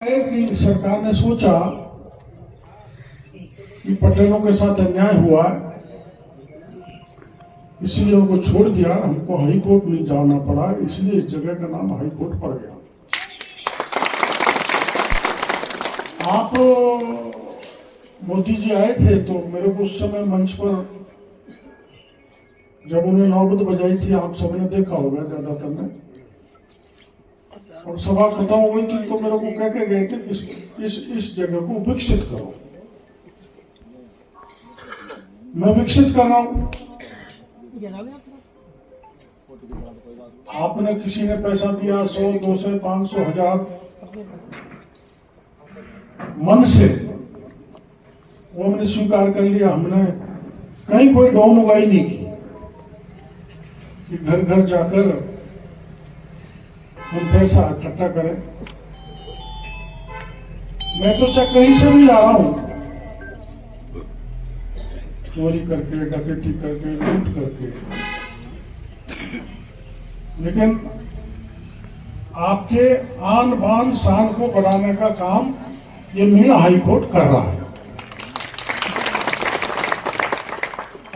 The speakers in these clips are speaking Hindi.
है कि सरकार ने सोचा कि पटेलों के साथ अन्याय हुआ, इसलिए उनको छोड़ दिया। हमको हाई कोर्ट नहीं जाना पड़ा, इसलिए इस जगह का नाम हाई कोर्ट पड़ गया। आप मोदी जी आए थे तो मेरे को उस समय मंच पर जब उन्हें नौबत बजाई थी, आप सबने देखा होगा ज्यादातर ने, और सभा खत्म हुई थी तो मेरे को कह के गए कि इस जगह को विकसित करो। मैं विकसित कर रहा हूं। आपने किसी ने पैसा दिया 100, 200, 500, 1000 मन से, वो हमने स्वीकार कर लिया। हमने कहीं कोई डोम उगाई नहीं की कि घर घर जाकर हम पैसा इकट्ठा करें। मैं तो चाहे कहीं से भी ला रहा हूं, चोरी करके, डकैती करके, लूट करके, लेकिन आपके आन बान शान को बढ़ाने का काम ये मीणा हाई कोर्ट कर रहा है।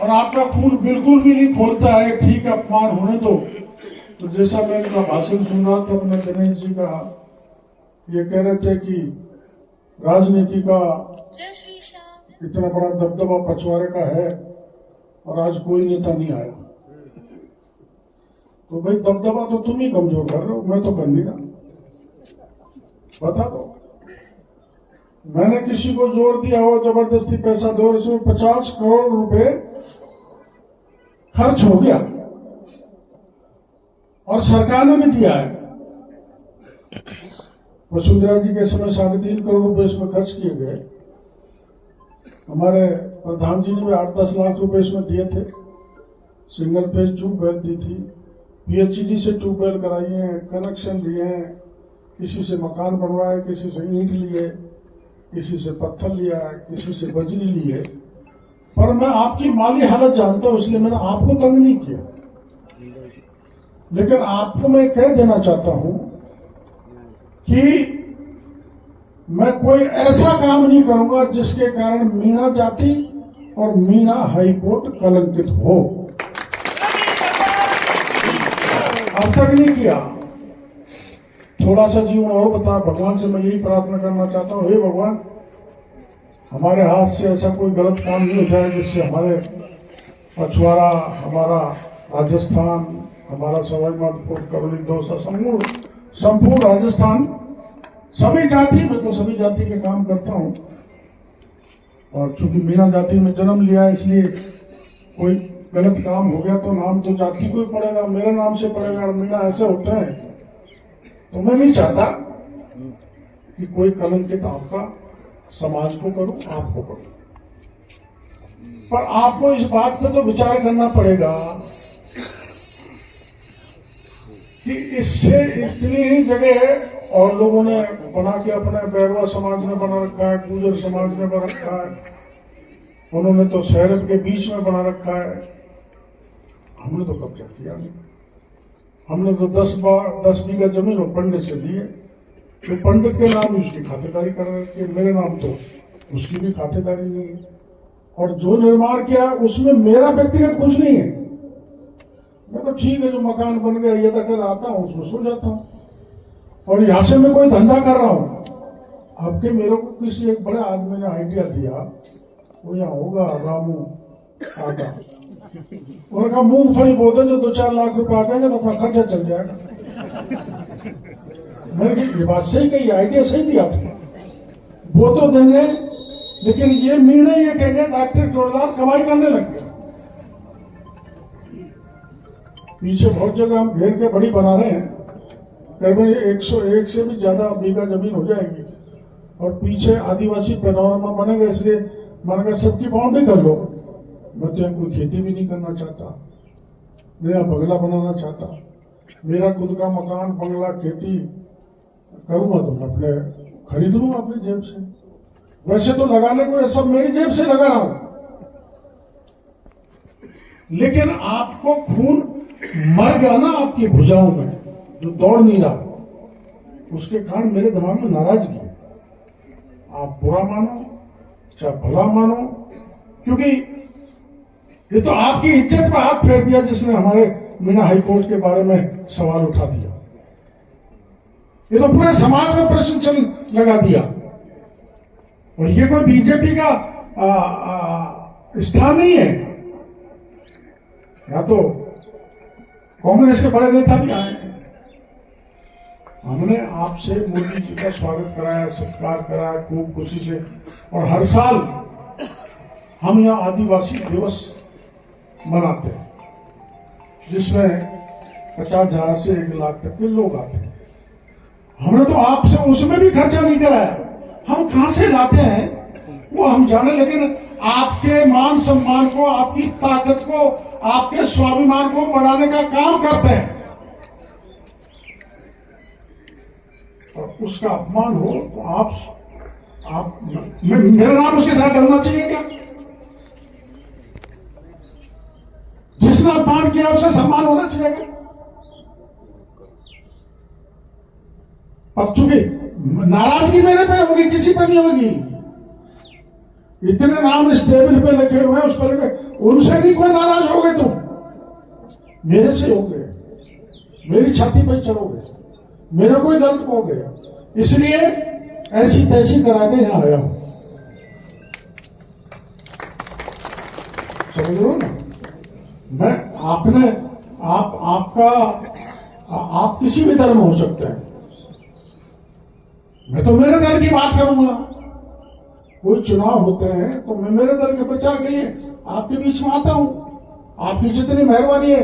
और आपका खून बिल्कुल भी नहीं खोलता है, ठीक अपमान होने दो। तो जैसा मैं इनका भाषण सुन रहा था अपने दिनेश जी का, ये कह रहे थे कि राजनीति का इतना बड़ा दबदबा पछवाड़े का है और आज कोई नेता नहीं आया। तो भाई दबदबा तो तुम ही कमजोर कर रहे हो, मैं तो कर नहीं रहा। बता दो, मैंने किसी को जोर दिया हो, जबरदस्ती पैसा दो, इसमें 50 करोड़ रुपए खर्च हो गया और सरकार ने भी दिया है। वसुंधरा जी के समय 3.5 करोड़ रुपए इसमें खर्च किए गए। हमारे प्रधान जी ने भी 8-10 लाख रुपए इसमें दिए थे। सिंगल फेज ट्यूबवेल दी थी, पीएचईडी से ट्यूबवेल कराई है, कनेक्शन लिए हैं, किसी से मकान बनवाए, किसी से ईंट लिए, किसी से पत्थर लिया, किसी से बजरी ली है। पर मैं आपकी माली हालत जानता हूं, इसलिए मैंने आपको तंग नहीं किया। लेकिन आपको मैं कह देना चाहता हूं कि मैं कोई ऐसा काम नहीं करूंगा जिसके कारण मीणा जाति और मीणा हाई कोर्ट कलंकित हो। अब तक नहीं किया। थोड़ा सा जीवन और बता। भगवान से मैं यही प्रार्थना करना चाहता हूं, हे भगवान, हमारे हाथ से ऐसा कोई गलत काम नहीं हो जाए जिससे हमारे पछवाड़ा, हमारा राजस्थान, हमारा सवाई माधोपुर, करौली, दौसा, संपूर्ण राजस्थान, सभी जाति में तो सभी जाति के काम करता हूं। और चूंकि मीणा जाति में जन्म लिया इसलिए कोई गलत काम हो गया तो नाम तो जाति को ही पड़ेगा, मेरे नाम से पड़ेगा। और मीणा ऐसे होता है, तो मैं नहीं चाहता कि कोई कलंकित आपका समाज को करूं, आपको करूं। पर आपको इस बात पे तो विचार करना पड़ेगा कि इससे इतनी ही जगह और लोगों ने बना के, अपने बैरवा समाज ने बना रखा है, गुजर समाज ने बना रखा है, उन्होंने तो शहर के बीच में बना रखा है। हमने तो कब्जा किया नहीं। हमने तो 10 बीघा जमीन और पंडित से लिए, तो पंडित के नाम ही उसकी खातेदारी कर रहे थे, मेरे नाम तो उसकी भी खातेदारी नहीं है। और जो निर्माण किया उसमें मेरा व्यक्तिगत कुछ नहीं है। मैं तो ठीक है, जो मकान बन गया ये तक आता हूं, उसमें सो जाता हूं। और यहां से मैं कोई धंधा कर रहा हूं। आपके मेरे को किसी एक बड़े आदमी ने आइडिया दिया, वो यहाँ होगा रामू आका, उन्होंने कहा मूंगफली बोलते जो 2-4 लाख रुपए आ जाएंगे तो अपना खर्चा चल जाएगा। मैंने ये बात सही कही, आइडिया सही दिया था। वो तो देंगे, लेकिन ये मीणा ये कहेंगे डॉक्टर टोलदार कमाई करने लग गया। पीछे बहुत जगह हम घेर के बड़ी बना रहे हैं, करीबन 101 से भी ज्यादा बीघा जमीन हो जाएगी। और पीछे आदिवासी पैनोरमा बनेगा, इसलिए मैंने कहा सबकी बाउंड्री कर लो। मैं तो कोई खेती भी नहीं करना चाहता, नया बंगला बनाना चाहता। मेरा खुद का मकान, बंगला, खेती करूंगा तो मैं अपने खरीद लूंगा अपनी जेब से। वैसे तो लगाने को सब मेरी जेब से लगा रहा हूं, लेकिन आपको खून मर गया ना आपकी भुजाओं में, जो दौड़ नहीं रहा, उसके कारण मेरे दिमाग में नाराजगी है। आप बुरा मानो चाहे भला मानो, क्योंकि ये तो आपकी इज्जत पर हाथ फेर दिया जिसने हमारे मीना हाईकोर्ट के बारे में सवाल उठा दिया। ये तो पूरे समाज में प्रश्न चिन्ह लगा दिया। और ये कोई बीजेपी का स्थान नहीं है। या तो कांग्रेस के बड़े नेता भी आए हैं। हमने आपसे मोदी जी का स्वागत कराया, सत्कार कराया खूब खुशी से, और हर साल हम यहाँ आदिवासी दिवस मनाते हैं जिसमें 50,000 से 1 लाख तक के लोग आते हैं। हमने तो आपसे उसमें भी खर्चा नहीं कराया। हम कहां से लाते हैं वो हम जाने, लेकिन आपके मान सम्मान को, आपकी ताकत को, आपके स्वाभिमान को बढ़ाने का काम करते हैं। और उसका अपमान हो तो आप मेरा नाम उसके साथ डरना चाहिए क्या? जिसने अपमान किया उसे सम्मान होना चाहिए क्या? अब चूंकि नाराजगी मेरे पे होगी, किसी पे नहीं होगी। इतने नाम इस टेबल पे लिखे हुए हैं, उस पर लिखे, उनसे नहीं कोई नाराज हो गए, तुम मेरे से हो गए, मेरी छाती पे चढ़ोगे, मेरे को ही गलत कहोगे, इसलिए ऐसी तैसी करा के यहां आया हूं। समझ लो ना, मैं आपने आप किसी भी दल में हो सकते हैं, मैं तो मेरे दल की बात करूंगा। कोई चुनाव होते हैं तो मैं मेरे दल के प्रचार के लिए आपके बीच में आता हूं। आपकी जितनी मेहरबानी है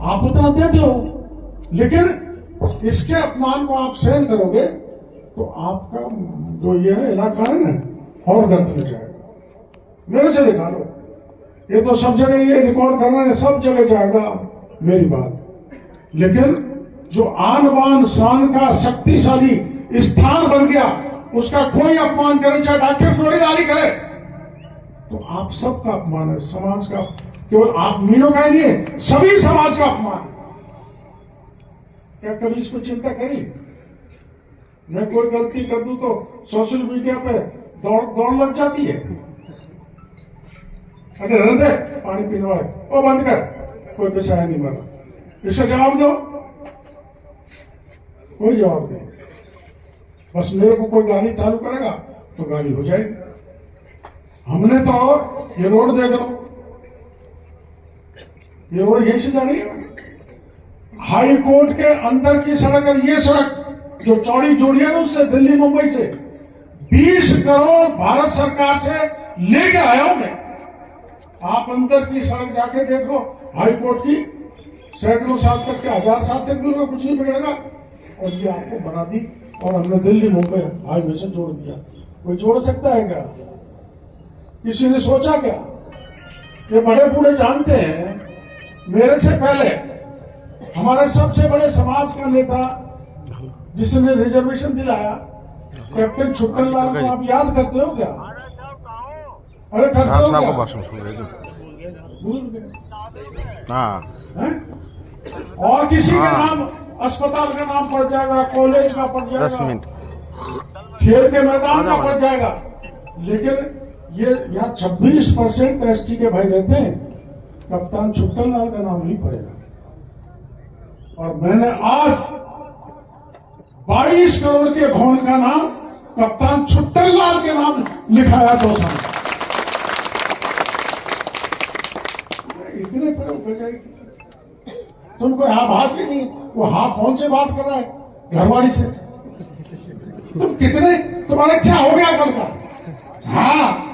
आप उतना देते हो, लेकिन इसके अपमान को आप सहन करोगे तो आपका जो ये इलाका है ना और गर्द में जाएगा। मेरे से दिखा लो, ये तो सब जगह ये रिकॉर्ड करना है, सब जगह जाएगा मेरी बात। लेकिन जो आन बान शान का शक्तिशाली स्थान बन गया, उसका कोई अपमान करे, चाहे डॉक्टर कोई डाली करे, तो आप सबका अपमान है, समाज का। केवल आप मीनों का ही नहीं है, सभी समाज का अपमान है। क्या कभी इस पर चिंता करी? मैं कोई गलती कर दूं तो सोशल मीडिया पे दौड़ लग जाती है। अरे रहने दे, पानी पीने वाले, ओ बंद कर, कोई पेशाया नहीं मरा, इसका जवाब दो। कोई जवाब नहीं। बस मेरे को कोई गाली चालू करेगा तो गाली हो जाएगी। हमने तो ये रोड देख लो, ये रोड यही से जा रही है, हाई कोर्ट के अंदर की सड़क है। ये सड़क जो चौड़ी जोड़ी है ना, उससे दिल्ली मुंबई से 20 करोड़ भारत सरकार से लेके आया हूं मैं। आप अंदर की सड़क जाके देख लो, हाई कोर्ट की, सैकड़ों साल तक के 1000 साल तक भी कुछ नहीं बिगड़ेगा। और ये आपको बना दी और हमने दिल्ली मुंबई हाईवे से जोड़ दिया। कोई जोड़ सकता है क्या? किसी ने सोचा क्या? ये बड़े बूढ़े जानते हैं। मेरे से पहले हमारे सबसे बड़े समाज का नेता जिसने रिजर्वेशन दिलाया, कैप्टन छुट्टन लाल को आप याद करते हो क्या? अरे करते हो क्या? भूल गए। और किसी का नाम, अस्पताल का नाम पड़ जाएगा, कॉलेज का पड़ जाएगा, खेल के मैदान का पड़ जाएगा, लेकिन ये यहाँ 26% एसटी के भाई रहते हैं, कप्तान छुट्टन लाल का नाम नहीं पड़ेगा। और मैंने आज 22 करोड़ के भवन का नाम कप्तान छुट्टन लाल के नाम लिखाया 2 साल। इतने पर उतर जाएगी, तुमको आभास भी नहीं। वो हाँ कौन से बात कर रहा है? घरवाड़ी से। तुम कितने, तुम्हारा क्या हो गया कल का? हाँ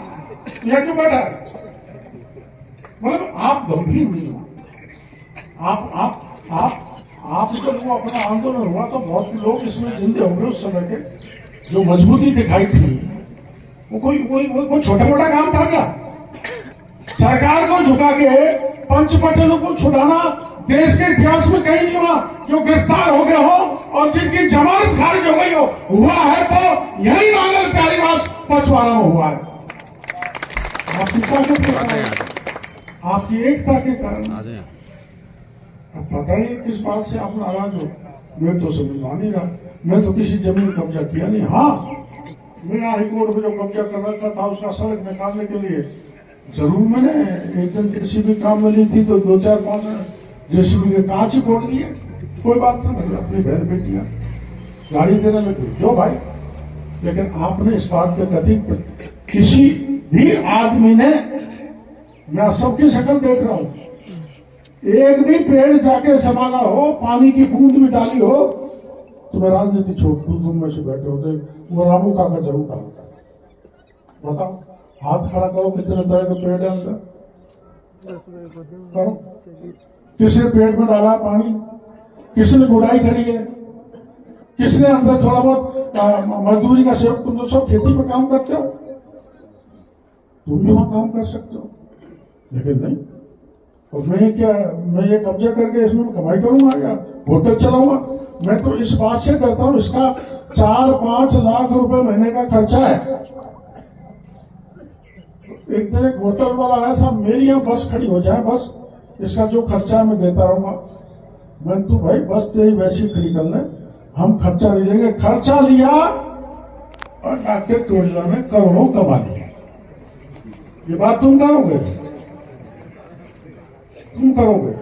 ये क्यों बैठा है? मतलब आप गंभीर नहीं हो। आप जब वो अपना आंदोलन हुआ तो बहुत लोग इसमें जिंदे होंगे उस समय के, जो मजबूती दिखाई थी। वो कोई छोटा मोटा काम था क्या? सरकार को झुका के पंच पटेलों को छुड़ाना देश के इतिहास में कहीं नहीं हुआ। जो गिरफ्तार हो गए हो और जिनकी जमानत खारिज हो गई हो, हुआ है तो यही नांगल प्यारीवास पचवाड़ा में हुआ है। आपकी ताकत के कारण, आपकी एकता के कारण। अब पता नहीं किस बात से आप नाराज हो, मैं तो समझ नहीं रहा। मैं तो किसी जमीन कब्जा किया नहीं। हाँ मीना हाईकोर्ट में जो कब्जा कर रखा था उसका सड़क निकालने के लिए जरूर मैंने एक दिन किसी भी काम में ली थी तो 2-4-5 जेसीबी के कांच ही फोड़ दिए। कोई बात नहीं, अपनी बहन बेटियां गाड़ी देने लगे जो भाई, लेकिन आपने इस बात पे कभी किसी भी आदमी ने, मैं सबकी शक्ल देख रहा हूं, एक भी पेड़ जाके संभाला हो, पानी की बूंद भी डाली हो, तो मैं राजनीति छोड़ दूं, तुम में से बैठे होते वो रामू काका जरूर डालता। बताओ, हाथ खड़ा करो, कितने तरह के पेड़ है अंदर, करो। किसने पेड़ में डाला पानी, किसने गुड़ाई करी है, किसने अंदर थोड़ा बहुत मजदूरी का सेवक, तुम तो सब खेती पे काम करते हो, तुम भी वहां काम कर सकते हो, लेकिन नहीं। और मैं ये कब्जा करके इसमें कमाई करूंगा या होटल चलाऊंगा? मैं तो इस बात से करता हूं, इसका 4-5 लाख रुपए महीने का खर्चा है। एक दिन एक होटल वाला आया, साहब मेरी यहाँ बस खड़ी हो जाए, बस इसका जो खर्चा मैं देता रहूंगा। मैं तो भाई बस तेरी वैसी खड़ी कर ले, हम खर्चा नहीं लेंगे। खर्चा लिया और डॉक्टर टोला में करोड़ों कमा लिया। ये बात तुम करोगे, तुम करोगे,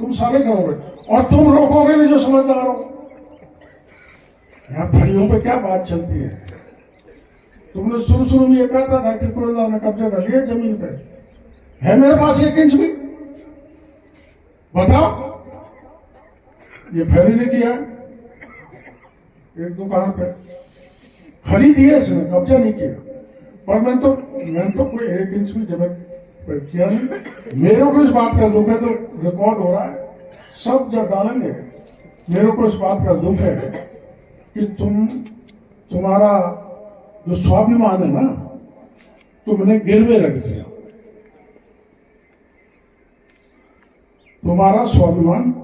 तुम सारे करोगे, और तुम रोकोगे नहीं जो समझदार हो। यहां फड़ियों पे क्या बात चलती है? तुमने शुरू में ये कहा था डॉक्टर कुरला ने कब्जा कर लिया जमीन पे, है मेरे पास 1 इंच भी? बताओ। ये फैरी ने किया एक दुकान पे, खरीदी है इसने, कब्जा नहीं किया। पर मैं तो कोई 1 इंच भी जमीन किया नहीं। मेरे को इस बात का दुख है, तो रिकॉर्ड हो रहा है, सब जब डालेंगे। मेरे को इस बात का दुख है कि तुम्हारा जो स्वाभिमान है ना, तुमने गिरवे रख दिया। तुम्हारा स्वाभिमान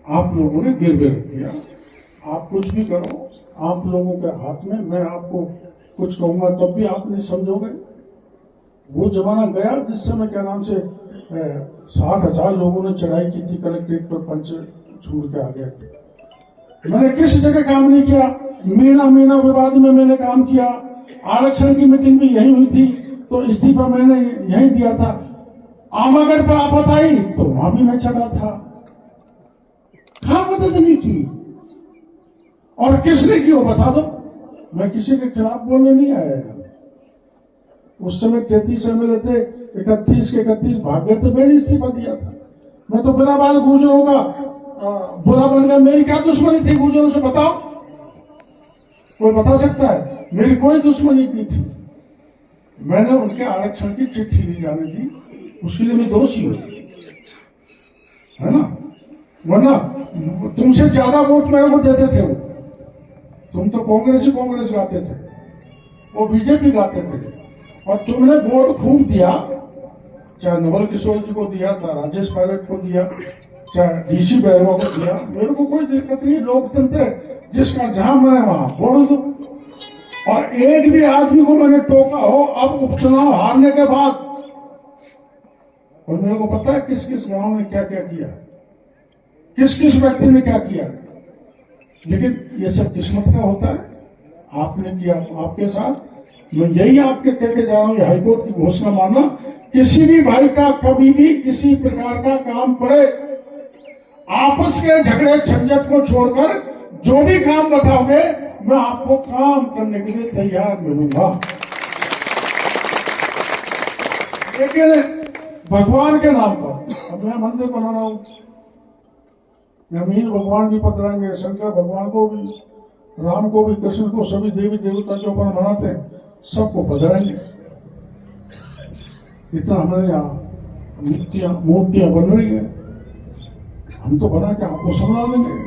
आप लोगों ने गिरवे रख दिया। आप कुछ भी करो, आप लोगों के हाथ में। मैं आपको कुछ कहूंगा तब भी आप नहीं समझोगे। वो जमाना गया जिस समय क्या नाम से 60,000 लोगों ने चढ़ाई की थी कलेक्ट्रेट पर, पंच छोड़ के आ गए थे। मैंने किस जगह काम नहीं किया? मीना विवाद में मैंने काम किया। आरक्षण की मीटिंग भी यही हुई थी, तो इस्तीफा मैंने यही दिया था। आमगढ़ पर आपत आई तो वहां भी मैं चढ़ा था। कहां मदद नहीं की? और किसने की वो बता दो। मैं किसी के खिलाफ बोलने नहीं आया। उस समय 33 एमएलए थे, 31 के 31 भाग गए तो मैंने इस्तीफा दिया था। मैं तो बिना बाल गुजरों का बुरा बन गया। मेरी क्या दुश्मनी थी गुजरों से? बताओ, कोई बता सकता है? मेरी कोई दुश्मनी नहीं थी। मैंने उनके आरक्षण की चिट्ठी नहीं जाने दी, उसके लिए मैं दोषी हूं, है ना? वरना तुमसे ज्यादा वोट मेरे को देते थे वो। तुम तो कांग्रेस गाते थे, वो बीजेपी गाते थे, और तुमने वोट खूब दिया। चाहे नवल किशोर जी को दिया था, राजेश पायलट को दिया, चाहे डीसी बैरवा को दिया। मेरे को कोई दिक्कत नहीं, लोकतंत्र है, जिसका जहां मैंने वहां वोट दो। और एक भी आदमी को मैंने टोका हो अब उपचुनाव हारने के बाद, और मेरे को पता है किस किस गांव में क्या क्या किया, किस किस व्यक्ति ने क्या किया। लेकिन ये सब किस्मत का होता है। आपने किया आपके साथ। मैं यही आपके कहते जा रहा हूं, हाईकोर्ट की घोषणा मानना, किसी भी भाई का कभी भी किसी प्रकार का काम पड़े, आपस के झगड़े झंझट को छोड़कर जो भी काम बताओगे मैं आपको काम करने के लिए तैयार मिलूंगा। लेकिन भगवान के नाम पर अब मैं मंदिर बना रहा हूं, मीन भगवान भी पधराएंगे, शंकर भगवान को भी, राम को भी, कृष्ण को, सभी देवी देवता जो अपन मनाते हैं सबको पधराएंगे। इतना हमारे यहाँ मूर्तियां बन रही है, हम तो बना के आपको संभाल लेंगे।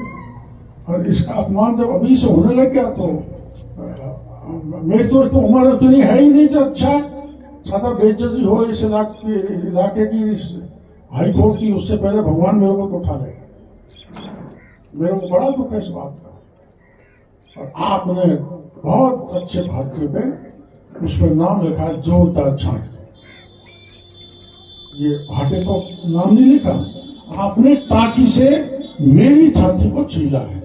और इसका अपमान जब अभी से होने लग गया तो मेरी तो उम्र उतनी है ही नहीं जो अच्छा ज्यादा बेइज्जती हो इस इलाके की, हाईकोर्ट की, उससे पहले भगवान मेरे को तो उठा लेगा। मेरे को बड़ा दुख है इस बात का। और आपने बहुत अच्छे भाग्य पे उस पर नाम लिखा है जोरदार छाट। ये भाटे को नाम नहीं लिखा, आपने टाकी से मेरी छाती को छीला है,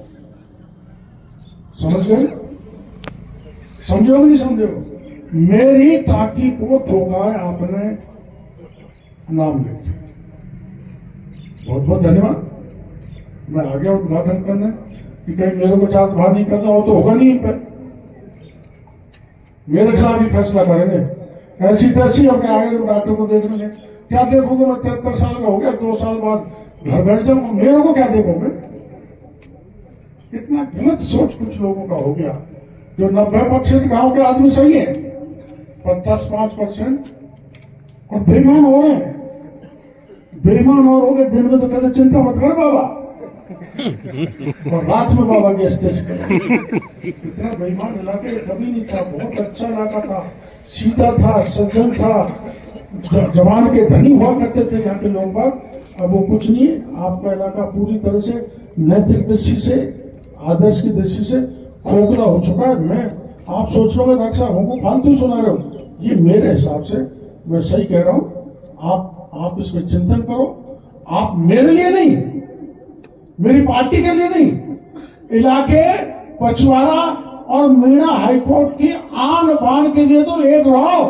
समझ गए? समझो कि नहीं समझो? मेरी टाकी को ठोका है आपने, नाम लेके। बहुत बहुत धन्यवाद। मैं आ गया उद्घाटन करने कि कहीं मेरे को चार्ज बाहर नहीं करना हो तो होगा नहीं पर मेरे खिलाफ ही फैसला करेंगे। ऐसी तैसी अब क्या आगे डॉक्टर को देख लेंगे। क्या देखोगे? मैं 73 साल का हो गया, 2 साल बाद घर बैठ जाऊंगा, मेरे को क्या देखोगे? इतना गलत सोच कुछ लोगों का हो गया। जो 90% गांव के आदमी सही है, पर 10-5% और बेईमान हो रहे हैं। बेईमान और हो गए दिन में तो कहते चिंता मत कर बाबा, और रात में बाबा के स्टेज पर। इतना बेईमान इलाके कभी नहीं था। बहुत अच्छा इलाका था, सीधा था, सज्जन था, जवान के धनी हुआ करते थे यहाँ के लोग बाग। अब वो कुछ नहीं है। आपका इलाका पूरी तरह से नैतिक दृष्टि से, आदर्श की दृष्टि से खोखला हो चुका है। मैं आप सोच रहे हो डॉक्टर साहब हमको फालतू सुना रहे हो, ये मेरे हिसाब से मैं सही कह रहा हूं। आप इस पर चिंतन करो। आप मेरे लिए नहीं, मेरी पार्टी के लिए नहीं, इलाके पचवाड़ा और मीणा हाईकोर्ट की आन बान के लिए तो एक रहो।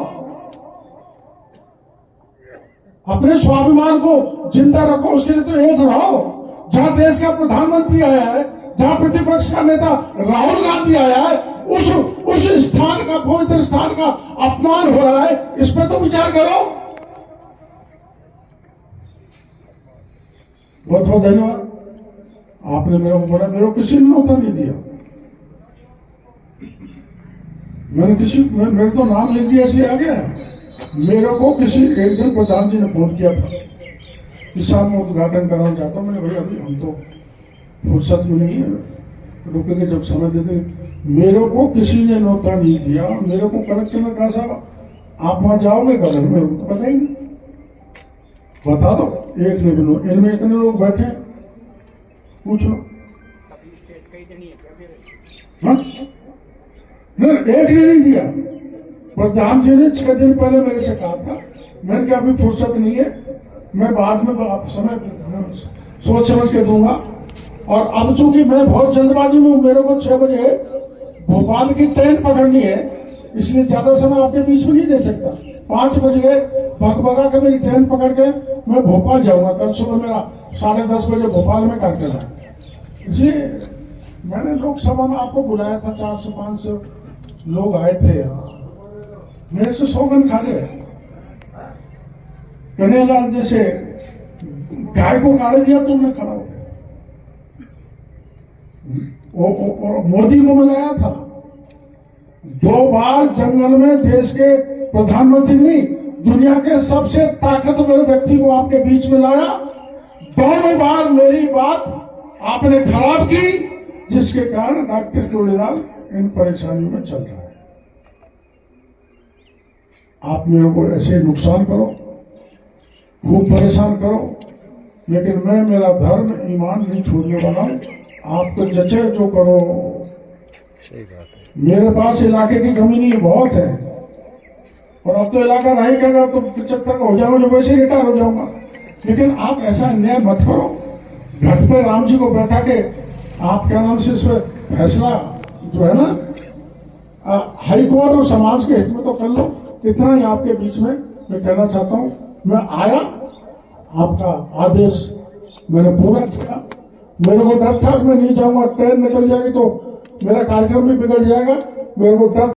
अपने स्वाभिमान को जिंदा रखो, उसके लिए तो एक रहो। जहां देश का प्रधानमंत्री आया है, जहां प्रतिपक्ष का नेता राहुल गांधी आया है, उस स्थान का, पवित्र स्थान का अपमान हो रहा है। इस पर तो विचार करो। बहुत बहुत धन्यवाद। आपने मेरे को बोला, मेरे को किसी ने न्योता नहीं दिया। मेरे तो नाम लिख दिया इसलिए आ गया। मेरे को किसी एक दिन प्रधान जी ने फोन किया था कि साहब मैं उद्घाटन कराना चाहता हूँ। मैंने भाई अभी हम तो फुर्सत में नहीं है, रुकेंगे जब समय देते। मेरे को किसी ने न्योता नहीं दिया। मेरे को कलेक्टर ने कहा साहब आप वहां जाओगे कल? मेरे को तो पता ही नहीं। बता दो एक ने भी। इनमें इतने लोग बैठे, पूछ लो। हाँ? नहीं, एक ने नहीं दिया। प्रधान जी ने 6 दिन पहले मेरे से कहा था। मैंने कहा अभी फुर्सत नहीं है, मैं बाद में समय सोच समझ के दूंगा। और अब चूंकि मैं बहुत जल्दबाजी में हूं, मेरे को 6 बजे भोपाल की ट्रेन पकड़नी है, इसलिए ज्यादा समय आपके बीच में नहीं दे सकता। 5 बज गए, भगभगा के मेरी ट्रेन पकड़ के मैं भोपाल जाऊंगा। कल सुबह मेरा 10:30 बजे भोपाल में कार्यक्रम है। इसलिए मैंने लोकसभा में आपको बुलाया था, 400-500 लोग आए थे यहाँ। मेरे से सौगंध खा गए। कन्हैयालाल जैसे गाय को गाड़ दिया तुमने खड़ा हो। मोदी को मिलाया था 2 बार जंगल में। देश के प्रधानमंत्री नहीं, दुनिया के सबसे ताकतवर व्यक्ति को आपके बीच में लाया। दोनों बार मेरी बात आपने खराब की, जिसके कारण डॉक्टर चोड़ीलाल इन परेशानियों में चल रहा है। आप मेरे को ऐसे नुकसान करो, खूब परेशान करो, लेकिन मैं मेरा धर्म ईमान नहीं छोड़ने वाला हूं। आपको जचे जो करो। सही बात है। मेरे पास इलाके की कमी नहीं है, बहुत है। और अब तो इलाका नहीं कहेगा तो 75 का हो जाऊंगा, जो वैसे रिटायर हो जाऊंगा। लेकिन आप ऐसा अन्याय मत करो। घट पे राम जी को बैठा के आप क्या नाम से इस पर फैसला जो है ना, हाईकोर्ट और समाज के हित में तो कर लो। इतना ही आपके बीच में मैं कहना चाहता हूं। मैं आया, आपका आदेश मैंने पूरा किया। मेरे को डर था कि मैं नहीं जाऊंगा, ट्रेन निकल जाएगी तो मेरा कार्यक्रम भी बिगड़ जाएगा। मेरे को डर